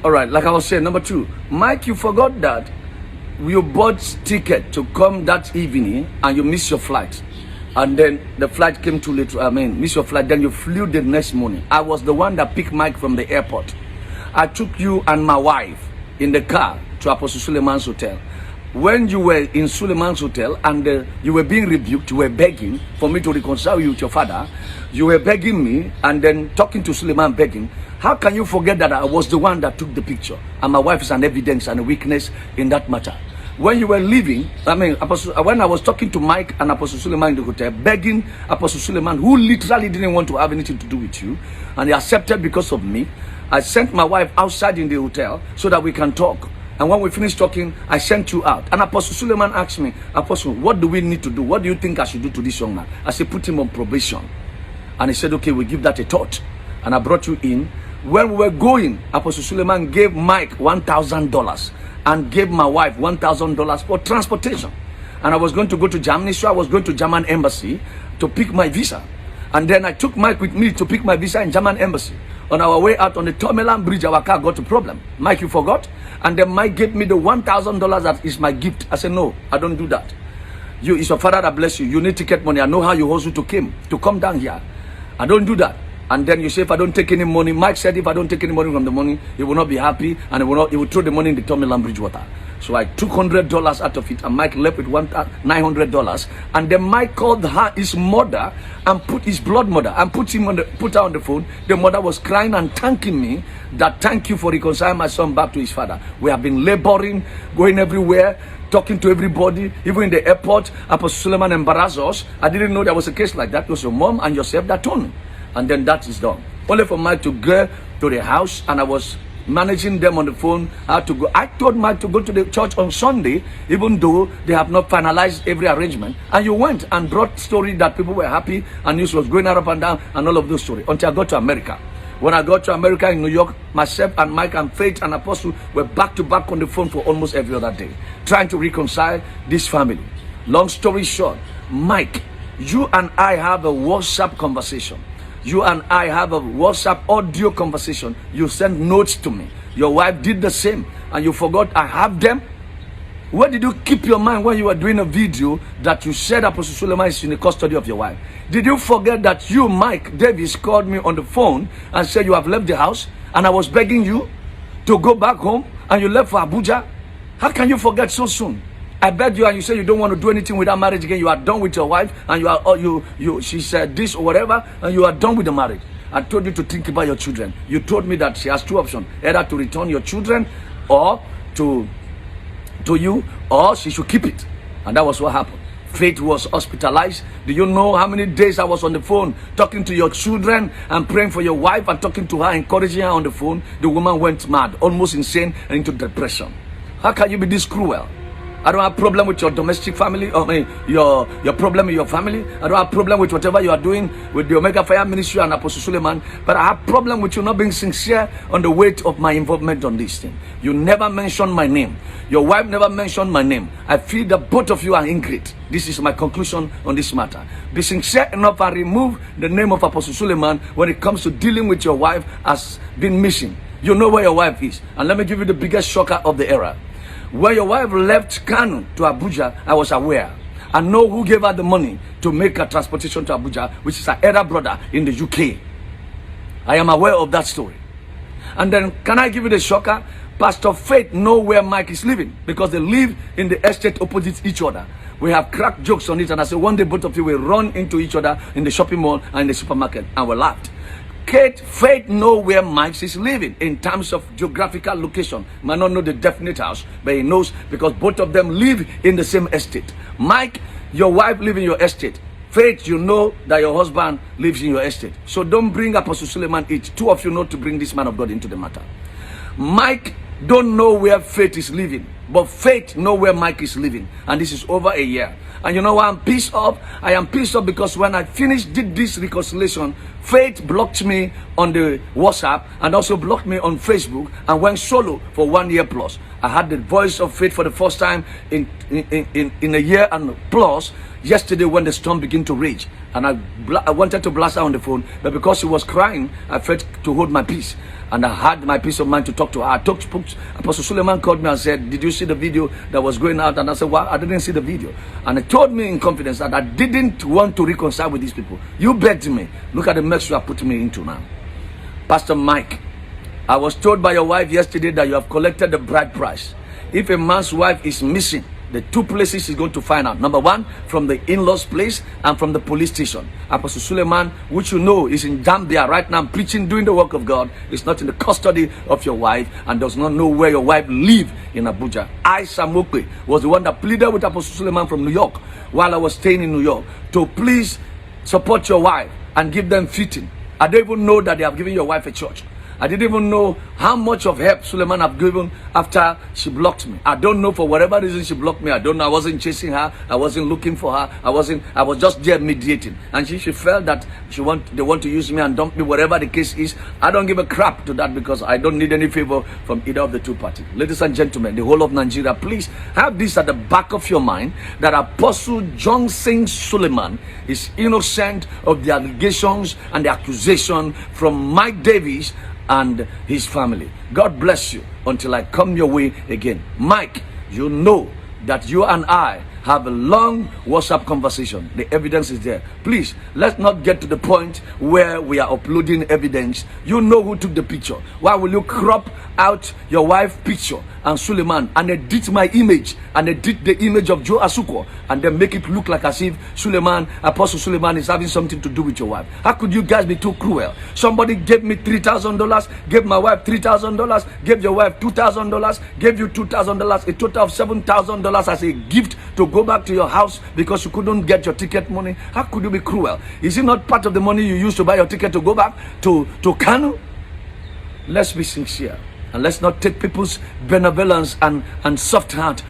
All right, like I was saying, number two, Mike, you forgot that you bought ticket to come that evening and you missed your flight. And then the flight came too late. Missed your flight. Then you flew the next morning. I was the one that picked Mike from the airport. I took you and my wife in the car to Apostle Suleman's hotel. When you were in Suleman's hotel and you were being rebuked, you were begging for me to reconcile you with your father. You were begging me and then talking to Suleman, begging. How can you forget that I was the one that took the picture? And my wife is an evidence and a witness in that matter. When you were leaving, when I was talking to Mike and Apostle Suleman in the hotel, begging Apostle Suleman, who literally didn't want to have anything to do with you, and he accepted because of me, I sent my wife outside in the hotel so that we can talk. And when we finished talking, I sent you out. And Apostle Suleman asked me, Apostle, what do we need to do? What do you think I should do to this young man? I said, put him on probation. And he said, okay, we'll give that a thought. And I brought you in. When we were going, Apostle Suleman gave Mike $1,000 and gave my wife $1,000 for transportation. And I was going to go to Germany, so I was going to German embassy to pick my visa. And then I took Mike with me to pick my visa in German embassy. On our way out on the Tomeland Bridge, our car got a problem. Mike, you forgot? And then Mike gave me the $1,000 that is my gift. I said, no, I don't do that. It's your father that bless you. You need ticket money. I know how you hustle to come down here. I don't do that. And then you say, if I don't take any money, Mike said, if I don't take any money from the money, he will not be happy, and he will throw the money in the Tomeland Bridge water. So I took $100 out of it, and Mike left with $900. And then Mike called his mother and put his blood mother and put her on the phone. The mother was crying and thanking me that thank you for reconciling my son back to his father. We have been laboring, going everywhere, talking to everybody, even in the airport. Apostle Suleman embarrassed us. I didn't know there was a case like that. It was your mom and yourself that told me. And then that is done. Only for Mike to go to the house, and I was managing them on the phone how to go. I told Mike to go to the church on Sunday, even though they have not finalized every arrangement. And you went and brought story that people were happy and news was going up and down and all of those stories until I got to America. When I got to America in New York, myself and Mike and Faith and Apostle were back to back on the phone for almost every other day, trying to reconcile this family. Long story short, Mike, you and I have a WhatsApp conversation. You and I have a WhatsApp audio conversation. You send notes to me. Your wife did the same. And you forgot I have them. Where did you keep your mind when you were doing a video that you said Apostle Suleman is in the custody of your wife? Did you forget that you, Mike Davis, called me on the phone and said you have left the house and I was begging you to go back home and you left for Abuja? How can you forget so soon? I begged you and you said you don't want to do anything with that marriage again. You are done with your wife and she said this or whatever and you are done with the marriage. I told you to think about your children. You told me that she has two options, either to return your children or to you, or she should keep it. And that was what happened. Faith was hospitalized. Do you know how many days I was on the phone talking to your children and praying for your wife and talking to her, encouraging her on the phone? The woman went mad, almost insane, and into depression. How can you be this cruel? I don't have problem with your domestic family, your problem with your family. I don't have problem with whatever you are doing with the Omega Fire Ministry and Apostle Suleman. But I have problem with you not being sincere on the weight of my involvement on this thing. You never mentioned my name. Your wife never mentioned my name. I feel that both of you are ingrate. This is my conclusion on this matter. Be sincere enough and remove the name of Apostle Suleman when it comes to dealing with your wife as being missing. You know where your wife is. And let me give you the biggest shocker of the era. When your wife left Kano to Abuja, I was aware. I know who gave her the money to make her transportation to Abuja, which is her elder brother in the UK. I am aware of that story. And then, can I give you the shocker? Pastor Faith know where Mike is living because they live in the estate opposite each other. We have cracked jokes on it, and I said one day both of you will run into each other in the shopping mall and in the supermarket, and we laughed. Faith know where Mike is living in terms of geographical location. Might not know the definite house, but he knows because both of them live in the same estate. Mike, your wife lives in your estate. Faith, you know that your husband lives in your estate. So don't bring Apostle Suleman each. Two of you know to bring this man of God into the matter. Mike don't know where Faith is living. But faith know where Mike is living, and this is over a year. And you know why I'm pissed off? I am pissed off because when I did this reconciliation, faith blocked me on the WhatsApp and also blocked me on Facebook and went solo for 1 year plus. I had the voice of faith for the first time in a year and plus yesterday when the storm began to rage. And I wanted to blast her on the phone, but because she was crying, I felt to hold my peace. And I had my peace of mind to talk to her. Apostle Suleman called me and said, did you see the video that was going out? And I said, well, I didn't see the video. And he told me in confidence that I didn't want to reconcile with these people. You begged me. Look at the mess you are putting me into now. Pastor Mike, I was told by your wife yesterday that you have collected the bride price. If a man's wife is missing, the two places he's going to find out. Number one, from the in-laws place and from the police station. Apostle Suleman, which you know is in Zambia right now preaching, doing the work of God, is not in the custody of your wife and does not know where your wife lives in Abuja. I, Samokwe, was the one that pleaded with Apostle Suleman from New York while I was staying in New York to please support your wife and give them fitting. I don't even know that they have given your wife a church. I didn't even know how much of help Suleman have given after she blocked me. I don't know, for whatever reason she blocked me. I don't know. I wasn't chasing her. I wasn't looking for her. I was just there mediating. And she felt that they want to use me and dump me, whatever the case is. I don't give a crap to that because I don't need any favor from either of the two parties. Ladies and gentlemen, the whole of Nigeria, please have this at the back of your mind that Apostle Johnson Suleman is innocent of the allegations and the accusation from Mike Davis and his family. God bless you until I come your way again. Mike, you know that you and I have a long WhatsApp conversation. The evidence is there. Please, let's not get to the point where we are uploading evidence. You know who took the picture. Why will you crop out your wife's picture and Suleman and edit my image and edit the image of Joe Asuko and then make it look like as if Apostle Suleman is having something to do with your wife? How could you guys be too cruel? Somebody gave me $3,000, gave my wife $3,000, gave your wife $2,000, gave you $2,000, a total of $7,000 as a gift to go back to your house because you couldn't get your ticket money. How could you be cruel? Is it not part of the money you used to buy your ticket to go back to Kano? Let's be sincere and let's not take people's benevolence and soft heart